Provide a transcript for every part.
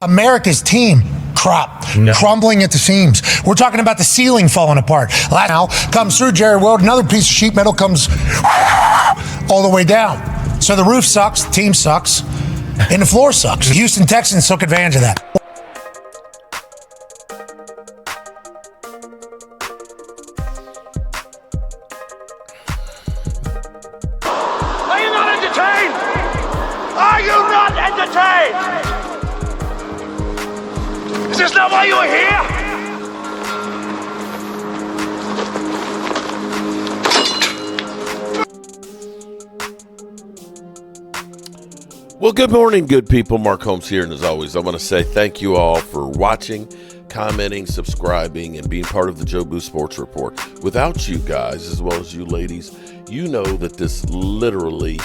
America's team crumbling at the seams. We're talking about the ceiling falling apart. Now comes through Jerry World, another piece of sheet metal comes all the way down. So the roof sucks, the team sucks, and the floor sucks. The Houston Texans took advantage of that. Are you not entertained? Are you not entertained? Is this not why you are here? Well, good morning, good people. Mark Holmes here, and as always, I want to say thank you all for watching, commenting, subscribing, and being part of the Joe Boo Sports Report. Without you guys, as well as you ladies, you know that this literally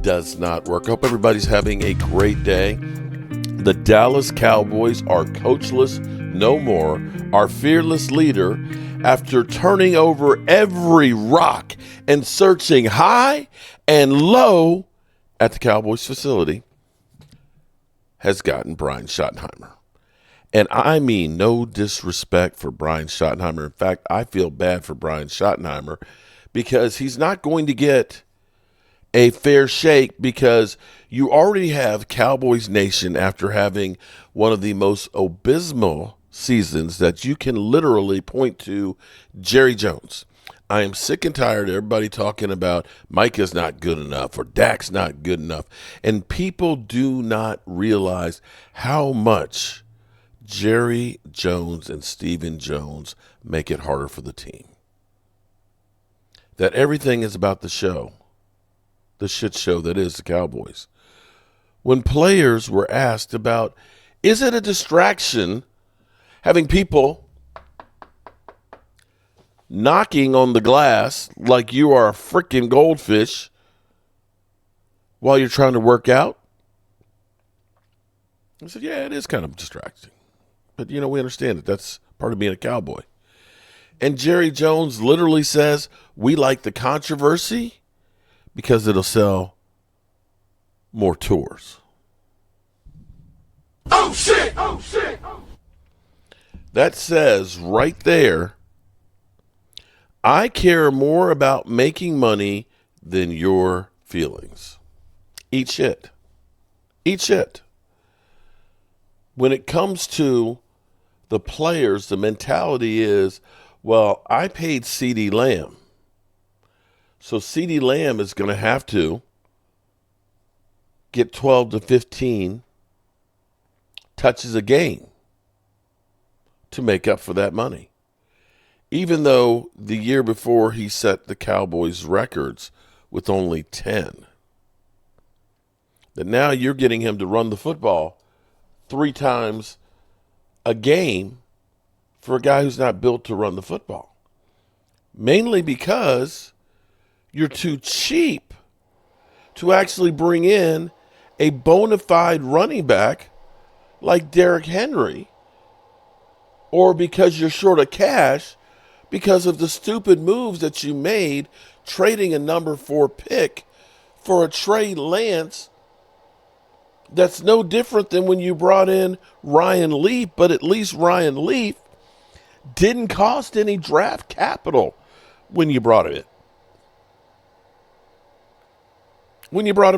does not work. I hope everybody's having a great day. The Dallas Cowboys are coachless no more. Our fearless leader, after turning over every rock and searching high and low at the Cowboys facility, has gotten Brian Schottenheimer. And I mean no disrespect for Brian Schottenheimer. In fact, I feel bad for Brian Schottenheimer because he's not going to get a fair shake, because you already have Cowboys Nation after having one of the most abysmal seasons that you can literally point to, Jerry Jones. I am sick and tired of everybody talking about Micah's not good enough or Dak's not good enough. And people do not realize how much Jerry Jones and Stephen Jones make it harder for the team. That everything is about the show, the shit show that is the Cowboys. When players were asked about, is it a distraction having people knocking on the glass like you are a freaking goldfish while you're trying to work out? I said, yeah, it is kind of distracting. But, we understand it. That's part of being a Cowboy. And Jerry Jones literally says, we like the controversy because it'll sell more tours. Oh, shit! Oh, shit! That says right there, I care more about making money than your feelings. Eat shit. Eat shit. When it comes to the players, the mentality is, well, I paid CeeDee Lamb. So CeeDee Lamb is going to have to get 12 to 15 touches a game to make up for that money. Even though the year before he set the Cowboys records with only 10. That now you're getting him to run the football 3 times a game for a guy who's not built to run the football. Mainly because you're too cheap to actually bring in a bona fide running back like Derrick Henry, or because you're short of cash because of the stupid moves that you made trading a number 4 pick for a Trey Lance that's no different than when you brought in Ryan Leaf, but at least Ryan Leaf didn't cost any draft capital when you brought him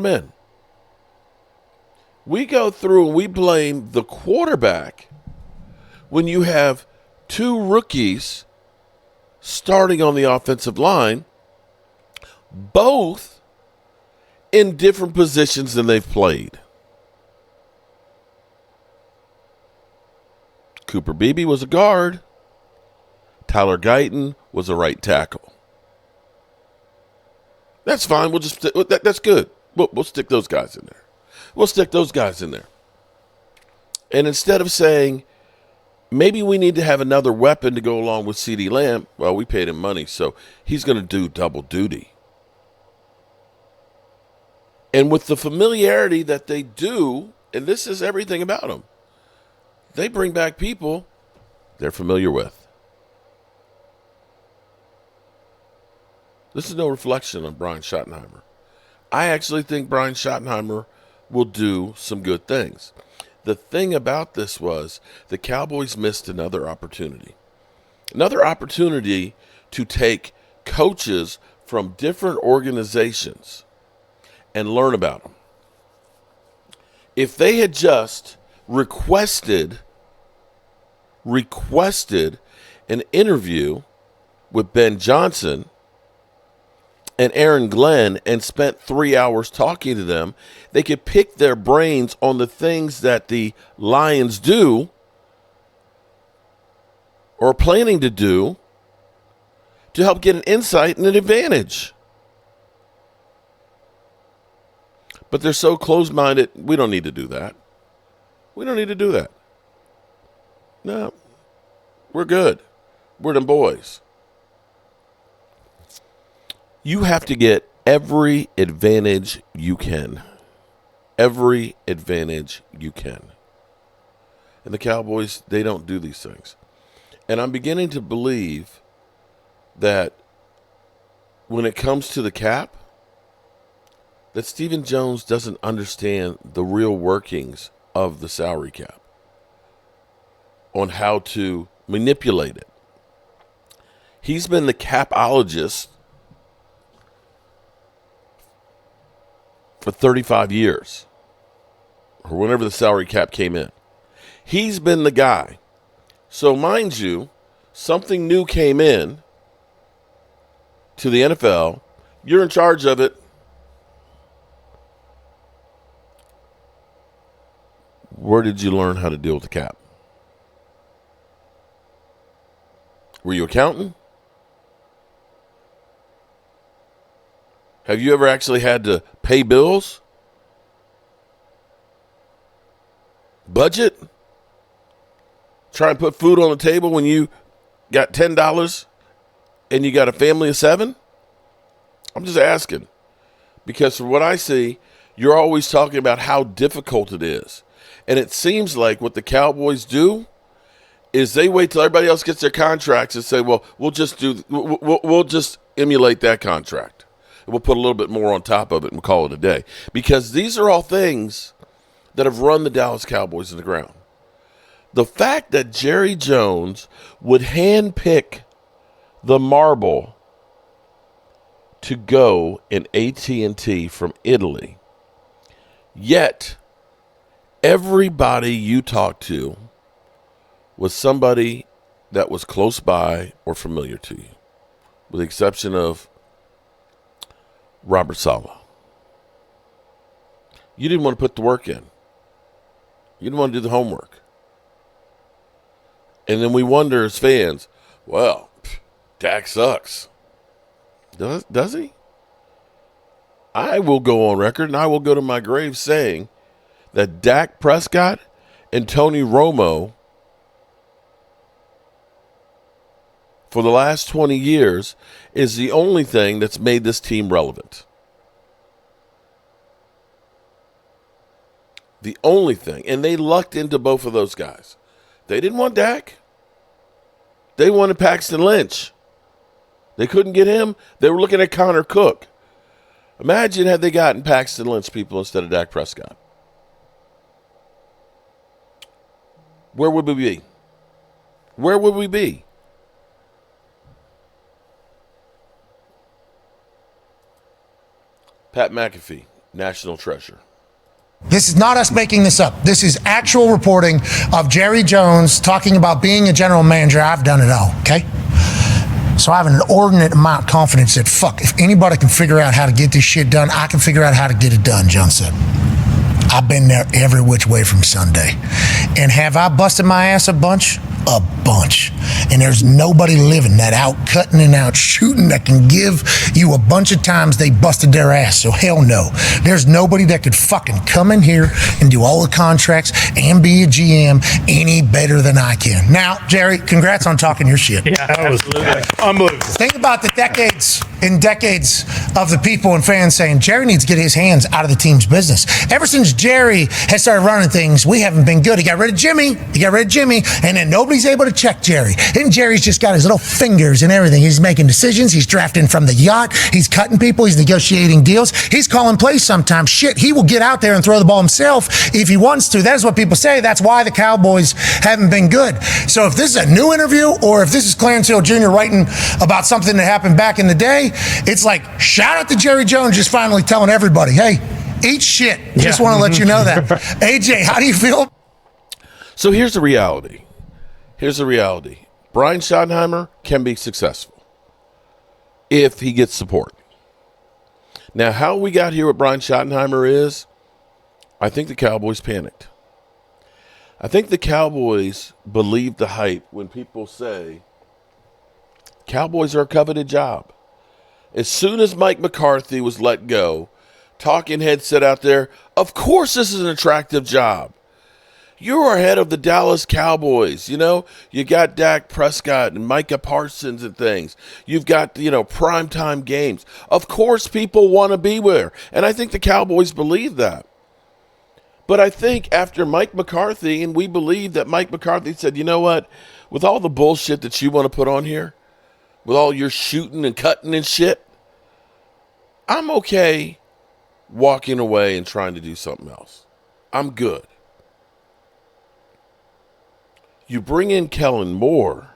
in. We go through and we blame the quarterback when you have 2 rookies starting on the offensive line, both in different positions than they've played. Cooper Beebe was a guard. Tyler Guyton was a right tackle. That's fine. We'll just that's good. We'll stick those guys in there. And instead of saying, maybe we need to have another weapon to go along with CeeDee Lamb, well, we paid him money, so he's going to do double duty. And with the familiarity that they do, and this is everything about them, they bring back people they're familiar with. This is no reflection on Brian Schottenheimer. I actually think Brian Schottenheimer will do some good things. The thing about this was the Cowboys missed another opportunity. Another opportunity to take coaches from different organizations and learn about them. If they had just requested an interview with Ben Johnson and Aaron Glenn and spent 3 hours talking to them, they could pick their brains on the things that the Lions do or are planning to do to help get an insight and an advantage. But they're so closed-minded, we don't need to do that. We don't need to do that. No, we're good. We're them boys. You have to get every advantage you can. Every advantage you can. And the Cowboys, they don't do these things. And I'm beginning to believe that when it comes to the cap, that Stephen Jones doesn't understand the real workings of the salary cap on how to manipulate it. He's been the capologist for 35 years, or whenever the salary cap came in. He's been the guy. So mind you, something new came in to the NFL. You're in charge of it. Where did you learn how to deal with the cap? Were you accounting? Have you ever actually had to pay bills? Budget? Try and put food on the table when you got $10 and you got a family of 7? I'm just asking. Because from what I see, you're always talking about how difficult it is. And it seems like what the Cowboys do is they wait till everybody else gets their contracts and say, well, we'll just emulate that contract. We'll put a little bit more on top of it and we'll call it a day. Because these are all things that have run the Dallas Cowboys in the ground. The fact that Jerry Jones would handpick the marble to go in AT&T from Italy, yet everybody you talked to was somebody that was close by or familiar to you, with the exception of Robert Saleh. You didn't want to put the work in. You didn't want to do the homework. And then we wonder as fans, well, Dak sucks. Does he? I will go on record and I will go to my grave saying that Dak Prescott and Tony Romo for the last 20 years is the only thing that's made this team relevant. The only thing. And they lucked into both of those guys. They didn't want Dak. They wanted Paxton Lynch. They couldn't get him. They were looking at Connor Cook. Imagine had they gotten Paxton Lynch people instead of Dak Prescott. Where would we be? Where would we be? Pat McAfee, national treasure. This is not us making this up. This is actual reporting of Jerry Jones talking about being a general manager. I've done it all, okay? So I have an inordinate amount of confidence that, if anybody can figure out how to get this shit done, I can figure out how to get it done, John said. I've been there every which way from Sunday. And have I busted my ass a bunch? A bunch. And there's nobody living that out cutting and out shooting that can give you a bunch of times they busted their ass. So hell no. There's nobody that could fucking come in here and do all the contracts and be a GM any better than I can. Now, Jerry, congrats on talking your shit. Yeah, that was unbelievable. Think about the decades in decades of the people and fans saying Jerry needs to get his hands out of the team's business. Ever since Jerry has started running things, we haven't been good. He got rid of Jimmy, and then nobody's able to check Jerry. And Jerry's just got his little fingers and everything. He's making decisions. He's drafting from the yacht. He's cutting people. He's negotiating deals. He's calling plays sometimes. Shit, he will get out there and throw the ball himself if he wants to. That is what people say. That's why the Cowboys haven't been good. So if this is a new interview or if this is Clarence Hill Jr. writing about something that happened back in the day, it's like, shout out to Jerry Jones just finally telling everybody, hey, eat shit. Just want to let you know that. AJ, how do you feel? So here's the reality. Brian Schottenheimer can be successful if he gets support. Now, how we got here with Brian Schottenheimer is, I think the Cowboys panicked. I think the Cowboys believed the hype when people say Cowboys are a coveted job. As soon as Mike McCarthy was let go, talking heads said out there, of course this is an attractive job. You are ahead of the Dallas Cowboys. You know, you got Dak Prescott and Micah Parsons and things. You've got, primetime games. Of course people want to be there. And I think the Cowboys believe that. But I think after Mike McCarthy, and we believe that Mike McCarthy said, you know what, with all the bullshit that you want to put on here, with all your shooting and cutting and shit, I'm okay walking away and trying to do something else. I'm good. You bring in Kellen Moore,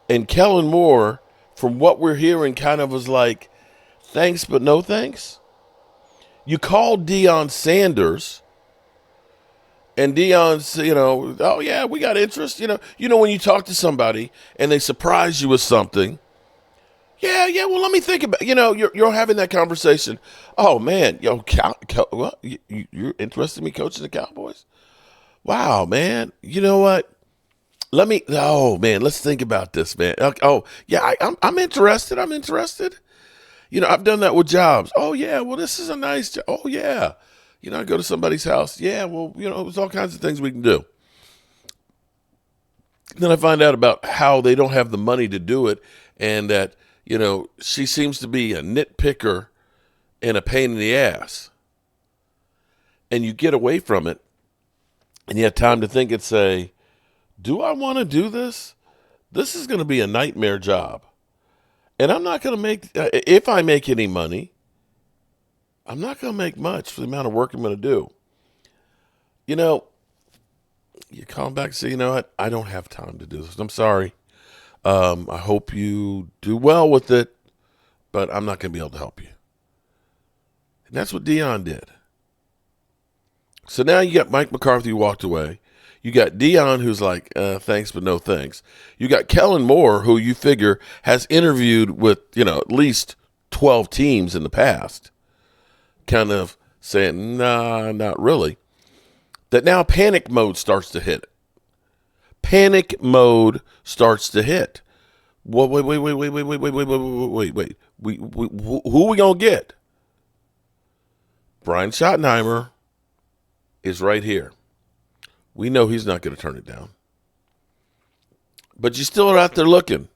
and Kellen Moore, from what we're hearing, kind of was like, thanks but no thanks. You called Deion Sanders, and Deion's, oh yeah, we got interest. When you talk to somebody and they surprise you with something, yeah, well, let me think about. You're having that conversation. Oh man, what? You're interested in me coaching the Cowboys? Wow, man. You know what? Let's think about this, man. Oh yeah, I'm interested. I've done that with jobs. Oh, yeah, well, this is a nice job. Oh, yeah. I go to somebody's house. Yeah, well, there's all kinds of things we can do. Then I find out about how they don't have the money to do it and that, she seems to be a nitpicker and a pain in the ass. And you get away from it and you have time to think and say, do I want to do this? This is going to be a nightmare job. And I'm not going to make, if I make any money, I'm not going to make much for the amount of work I'm going to do. You call back and say, you know what? I don't have time to do this. I'm sorry. I hope you do well with it, but I'm not going to be able to help you. And that's what Deion did. So now you got Mike McCarthy who walked away. You got Deion who's like, thanks, but no thanks. You got Kellen Moore, who you figure has interviewed with, at least 12 teams in the past, kind of saying, nah, not really. That now panic mode starts to hit. Panic mode starts to hit. Wait. Who are we going to get? Brian Schottenheimer is right here. We know he's not going to turn it down. But you still are out there looking.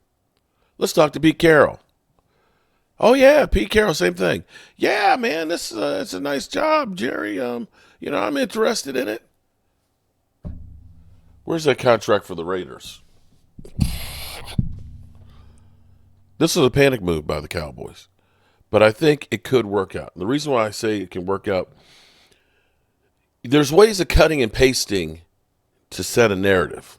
Let's talk to Pete Carroll. Oh, yeah, Pete Carroll, same thing. Yeah, man, it's a nice job, Jerry. I'm interested in it. Where's that contract for the Raiders? This is a panic move by the Cowboys. But I think it could work out. And the reason why I say it can work out, there's ways of cutting and pasting to set a narrative.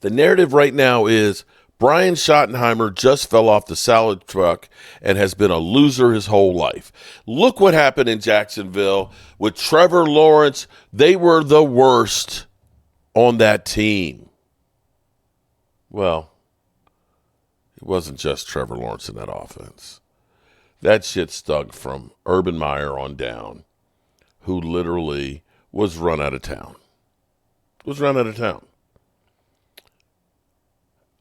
The narrative right now is Brian Schottenheimer just fell off the salad truck and has been a loser his whole life. Look what happened in Jacksonville with Trevor Lawrence. They were the worst on that team. Well, it wasn't just Trevor Lawrence in that offense. That shit stunk from Urban Meyer on down, who literally was run out of town.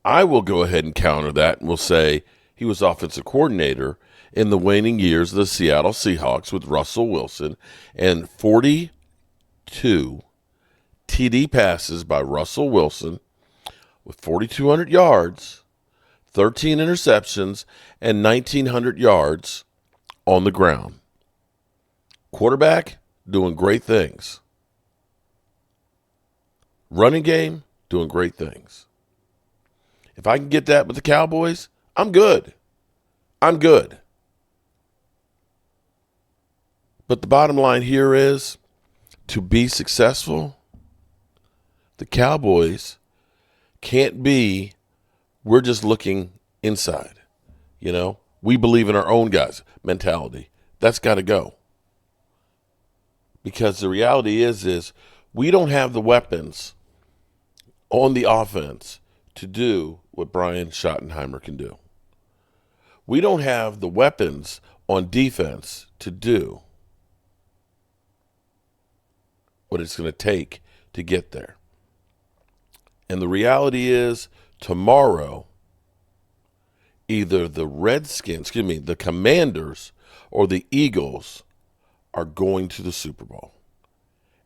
I will go ahead and counter that and will say he was offensive coordinator in the waning years of the Seattle Seahawks with Russell Wilson, and 42 TD passes by Russell Wilson with 4,200 yards, 13 interceptions, and 1,900 yards on the ground. Quarterback, doing great things. Running game, doing great things. If I can get that with the Cowboys, I'm good. I'm good. But the bottom line here is, to be successful, the Cowboys can't be, we're just looking inside. You know, we believe in our own guys mentality. That's got to go. Because the reality is we don't have the weapons on the offense to do what Brian Schottenheimer can do. We don't have the weapons on defense to do what it's going to take to get there. And the reality is, tomorrow, either the Commanders or the Eagles are going to the Super Bowl.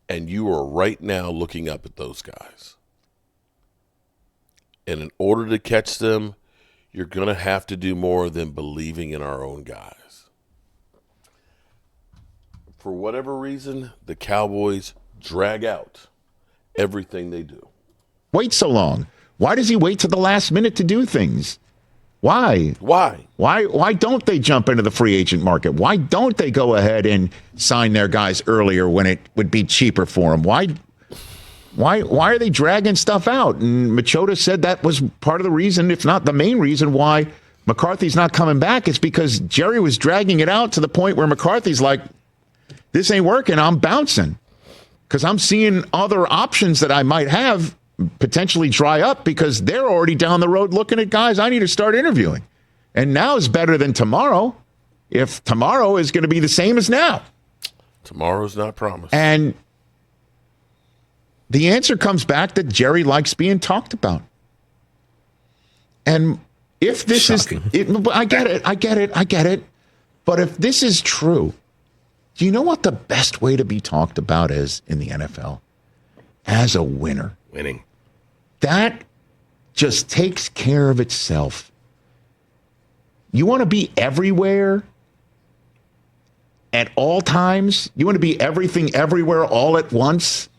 And you are right now looking up at those guys. And in order to catch them, you're going to have to do more than believing in our own guys. For whatever reason, the Cowboys drag out everything they do. Wait so long? Why does he wait to the last minute to do things? Why? Why don't they jump into the free agent market? Why don't they go ahead and sign their guys earlier when it would be cheaper for them? Why are they dragging stuff out? And Machota said that was part of the reason, if not the main reason, why McCarthy's not coming back. It's because Jerry was dragging it out to the point where McCarthy's like, this ain't working, I'm bouncing. Because I'm seeing other options that I might have potentially dry up because they're already down the road looking at guys I need to start interviewing. And now is better than tomorrow if tomorrow is going to be the same as now. Tomorrow's not promised. And the answer comes back that Jerry likes being talked about. And if this Shocking. I get it. But if this is true, do you know what the best way to be talked about is in the NFL? As a winner. Winning. That just takes care of itself. You want to be everywhere at all times? You want to be everything everywhere all at once?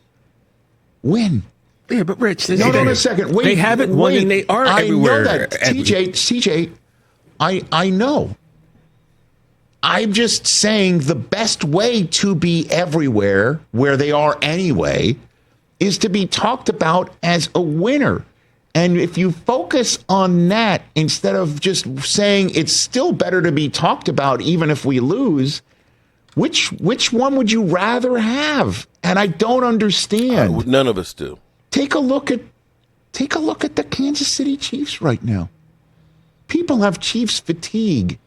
Win. Yeah, but Rich, No, a second. Wait, they haven't won and they are everywhere. I know that. CJ, I know. I'm just saying the best way to be everywhere, where they are anyway, is to be talked about as a winner. And if you focus on that instead of just saying it's still better to be talked about even if we lose, which one would you rather have? And I don't understand. None of us do. Take a look at the Kansas City Chiefs right now. People have Chiefs fatigue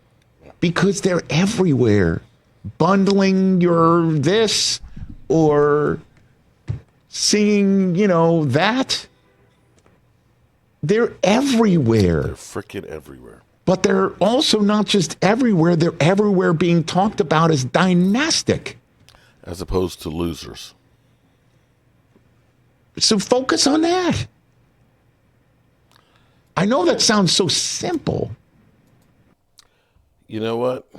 because they're everywhere, bundling your this or singing, that. They're everywhere. They're freaking everywhere. But they're also not just everywhere. They're everywhere being talked about as dynastic. As opposed to losers. So focus on that. I know that sounds so simple. You know what?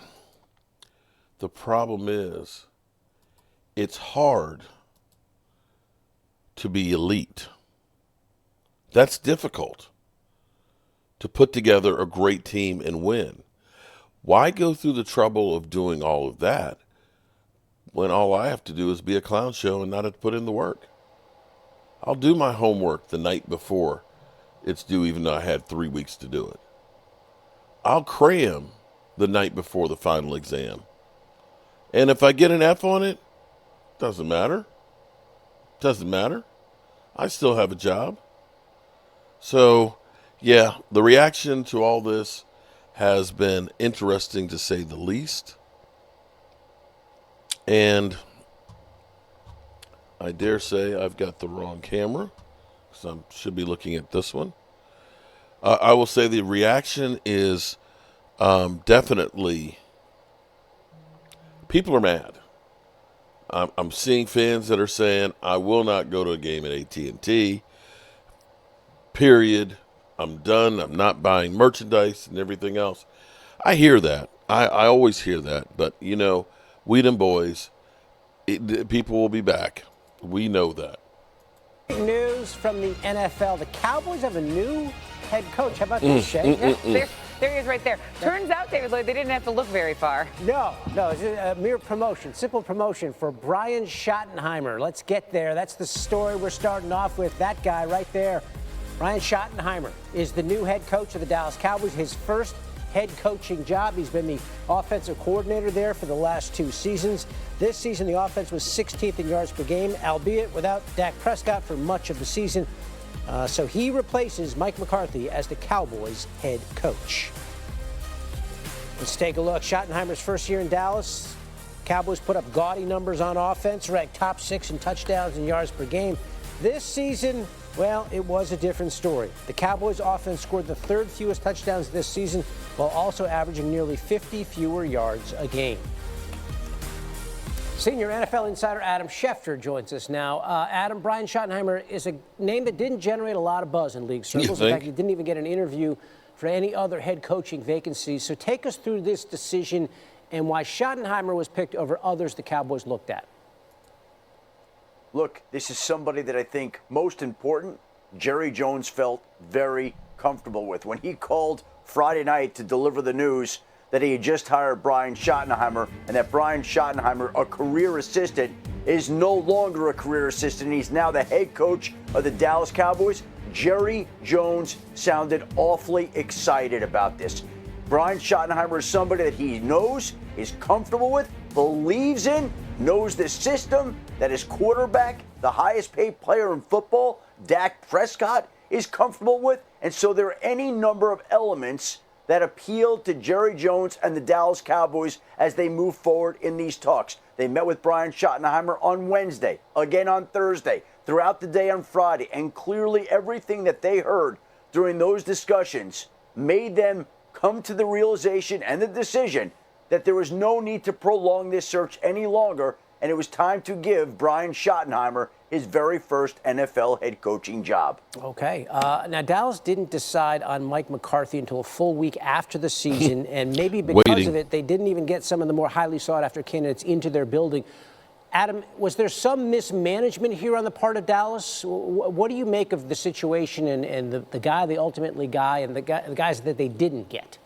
The problem is, it's hard to be elite. That's difficult. To put together a great team and win. Why go through the trouble of doing all of that when all I have to do is be a clown show and not have to put in the work? I'll do my homework the night before it's due, even though I had 3 weeks to do it. I'll cram the night before the final exam. And if I get an F on it, doesn't matter. Doesn't matter. I still have a job. So, yeah, the reaction to all this has been interesting to say the least. And I dare say I've got the wrong camera, because I should be looking at this one. I will say the reaction is definitely, people are mad. I'm seeing fans that are saying, I will not go to a game at AT&T, period. I'm done. I'm not buying merchandise and everything else. I hear that. I always hear that. But, you know, we them boys, people will be back. We know that. News from the NFL. The Cowboys have a new head coach. How about this, Shay? There he is right there. Turns out, David Lloyd, they didn't have to look very far. No, it's a mere promotion, simple promotion for Brian Schottenheimer. Let's get there. That's the story we're starting off with. That guy right there. Brian Schottenheimer is the new head coach of the Dallas Cowboys. His first head coaching job. He's been the offensive coordinator there for the last 2 seasons. This season, the offense was 16th in yards per game, albeit without Dak Prescott for much of the season. So he replaces Mike McCarthy as the Cowboys head coach. Let's take a look. Schottenheimer's first year in Dallas. Cowboys put up gaudy numbers on offense, ranked top 6 in touchdowns and yards per game. This season, well, it was a different story. The Cowboys offense scored the 3rd fewest touchdowns this season, while also averaging nearly 50 fewer yards a game. Senior NFL insider Adam Schefter joins us now. Adam, Brian Schottenheimer is a name that didn't generate a lot of buzz in league circles. In fact, he didn't even get an interview for any other head coaching vacancies. So take us through this decision and why Schottenheimer was picked over others the Cowboys looked at. Look, this is somebody that I think, most important, Jerry Jones felt very comfortable with. When he called Friday night to deliver the news that he had just hired Brian Schottenheimer and that Brian Schottenheimer, a career assistant, is no longer a career assistant. He's now the head coach of the Dallas Cowboys. Jerry Jones sounded awfully excited about this. Brian Schottenheimer is somebody that he knows, is comfortable with, believes in, knows the system, that his quarterback, the highest paid player in football, Dak Prescott, is comfortable with. And so there are any number of elements that appeal to Jerry Jones and the Dallas Cowboys as they move forward in these talks. They met with Brian Schottenheimer on Wednesday, again on Thursday, throughout the day on Friday, and clearly everything that they heard during those discussions made them come to the realization and the decision that there was no need to prolong this search any longer, and it was time to give Brian Schottenheimer his very first NFL head coaching job. Okay. Now, Dallas didn't decide on Mike McCarthy until a full week after the season, and maybe because of it, they didn't even get some of the more highly sought-after candidates into their building. Adam, was there some mismanagement here on the part of Dallas? What do you make of the situation and the guy they ultimately got and the guys that they didn't get?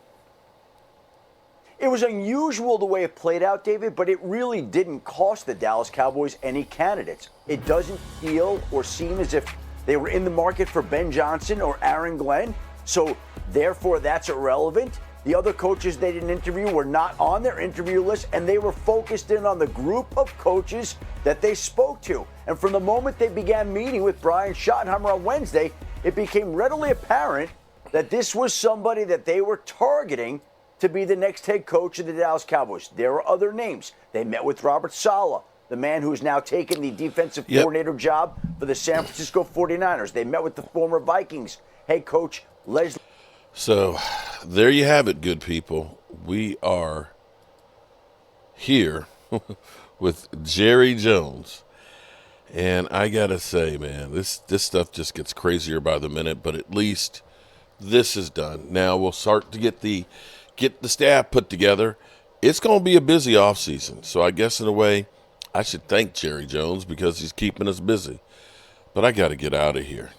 It was unusual the way it played out, David, but it really didn't cost the Dallas Cowboys any candidates. It doesn't feel or seem as if they were in the market for Ben Johnson or Aaron Glenn, so therefore that's irrelevant. The other coaches they didn't interview were not on their interview list, and they were focused in on the group of coaches that they spoke to. And from the moment they began meeting with Brian Schottenheimer on Wednesday, it became readily apparent that this was somebody that they were targeting to be the next head coach of the Dallas Cowboys. There are other names. They met with Robert Saleh, the man who's now taken the defensive coordinator job for the San Francisco 49ers. They met with the former Vikings head coach Leslie. So there you have it, good people. We are here with Jerry Jones. And I got to say, man, this stuff just gets crazier by the minute, but at least this is done. Now we'll start to get the staff put together. It's going to be a busy offseason. So I guess in a way I should thank Jerry Jones because he's keeping us busy. But I got to get out of here.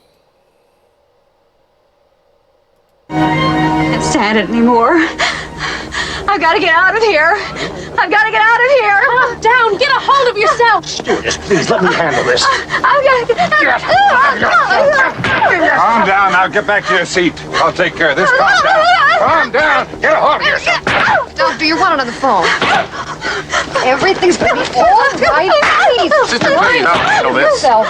I can't stand it anymore. I've got to get out of here. I've got to get out of here. Calm down. Get a hold of yourself. Stewardess, please let me handle this. I've got to get Calm down. Now get back to your seat. I'll take care of this. Calm down. Calm down. Get a hold of yourself. Doctor, you're one on the phone. Everything's going to be all right. Please. Sister, please, I'll handle this. Yourself.